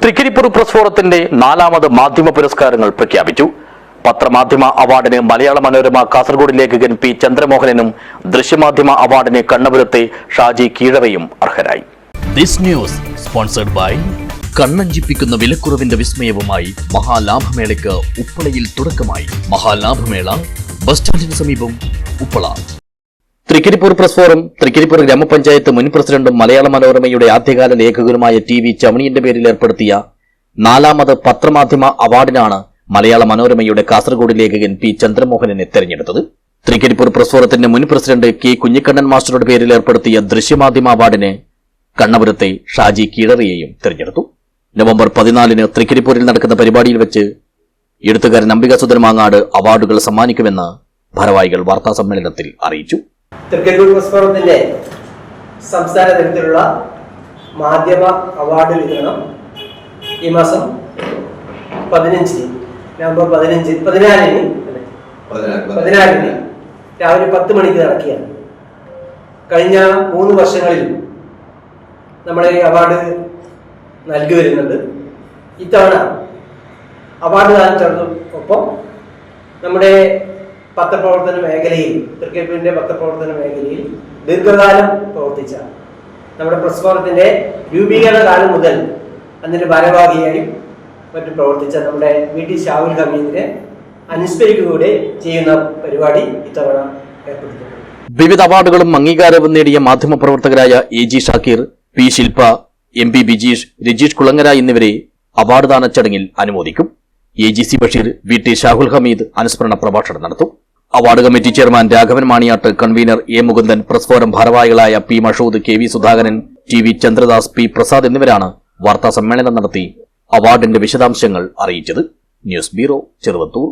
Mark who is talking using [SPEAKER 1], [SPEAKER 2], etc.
[SPEAKER 1] Trikaripur press ഫോറത്തിന്റെ 4ാമത് മാധ്യമ പുരസ്കാരങ്ങൾ പ്രഖ്യാപിച്ചു. പത്രമാധ്യമ അവാർഡിന് മലയാള മനോരമ കാസർഗോഡ് ലേഖകൻ പി ചന്ദ്രമോഹനനും, ദൃശ്യമാധ്യമ അവാർഡിന് കണ്ണപുരത്തെ ഷാജി കീഴവയും അർഹരായി.
[SPEAKER 2] ദിസ് ന്യൂസ് സ്പോൺസർഡ് ബൈ കണ്ണഞ്ചിപ്പിക്കുന്ന വിലക്കുറവിന്റെ വിസ്മയവുമായി മഹാലാഭമേളയ്ക്ക് ഉപ്പളയിൽ തുടക്കമായി. മഹാലാഭമേള ബസ് സ്റ്റാൻഡിന് സമീപം ഉപ്പള.
[SPEAKER 1] തൃക്കരിപ്പൂർ പ്രസ് ഫോറം തൃക്കരിപ്പൂർ ഗ്രാമപഞ്ചായത്ത് മുൻ പ്രസിഡന്റും മലയാള മനോരമയുടെ ആദ്യകാല ലേഖകനുമായ ടി.വി. ചമണിയന്റെ പേരിൽ ഏർപ്പെടുത്തിയ 4ാമത് പത്രമാധ്യമ അവാർഡിനാണ് മലയാള മനോരമയുടെ കാസർഗോഡ് ലേഖകൻ പി ചന്ദ്രമോഹനനെ തെരഞ്ഞെടുത്തത്. തൃക്കരിപ്പൂർ പ്രസ് ഫോറത്തിന്റെ മുൻ പ്രസിഡന്റ് കെ കുഞ്ഞിക്കണ്ണൻ മാസ്റ്ററുടെ പേരിൽ ഏർപ്പെടുത്തിയ ദൃശ്യമാധ്യമ അവാർഡിന് കണ്ണപുരത്തെ ഷാജി കീഴറിയെയും തെരഞ്ഞെടുത്തു. നവംബർ 14-ന് തൃക്കരിപ്പൂരിൽ നടക്കുന്ന പരിപാടിയിൽ വെച്ച് എഴുത്തുകാരൻ അംബികാസുധൻ മാങ്ങാട് അവാർഡുകൾ സമ്മാനിക്കുമെന്ന് ഭാരവാഹികൾ വാർത്താസമ്മേളനത്തിൽ അറിയിച്ചു.
[SPEAKER 3] തൃക്കരിപ്പൂർ പ്രസ് ഫോറത്തിന്റെ സംസ്ഥാന തലത്തിലുള്ള മാധ്യമ അവാർഡ് വിതരണം ഈ മാസം 15 നവംബർ 14-ന് രാവിലെ 10 മണിക്ക് നടക്കുകയാണ്. കഴിഞ്ഞ 3 വർഷങ്ങളിലും നമ്മൾ ഈ അവാർഡ് നൽകി വരുന്നുണ്ട്. ഇത്തവണ അവാർഡ് ദാനത്തോടൊപ്പം നമ്മുടെ പത്രപ്രവർത്തന മേഖലയിൽ, തൃക്കരിപ്പൂരിന്റെ പത്രപ്രവർത്തന മേഖലയിൽ ദീർഘകാലം പ്രവർത്തിച്ച നമ്മുടെ പ്രസ് ഫോറത്തിന്റെ രൂപീകരണ കാലം മുതൽ അതിന്റെ ഭാരവാഹിയായും മറ്റും പ്രവർത്തിച്ച നമ്മുടെ വി.ടി. ഷാഹുൽ ഹമീദിനെ അനുസ്മരിക്കുകയൂടെ ചെയ്യുന്ന പരിപാടി ഇത്തവണ ഏർപ്പെടുത്തിയിട്ടുണ്ട്.
[SPEAKER 1] വിവിധ അവാർഡുകളും അംഗീകാരവും നേടിയ മാധ്യമപ്രവർത്തകരായ എ.ജി. ഷാക്കീർ, പി. ശിൽപ, എം.പി. ബിജീഷ്, രജീഷ് കുളങ്ങര എന്നിവരെ അവാർഡ് ദാന ചടങ്ങിൽ അനുമോദിക്കും. എ.ജി.സി. ബഷീർ, വി.ടി. ഷാഹുൽ ഹമീദ് അനുസ്മരണ പ്രഭാഷണം നടത്തും. Award committee chairman Raghavan Maniyatt, convener A. Mukundan, press forum ഭാരവാഹികളായ P. Mashood, KV. Sudhakaran, TV. Chandradas, P. Prasad എന്നിവരാണ് വാർത്താ സമ്മേളനം നടത്തി അവാർഡിന്റെ വിശദാംശങ്ങൾ അറിയിച്ചത്. News bureau, Cheruvathur.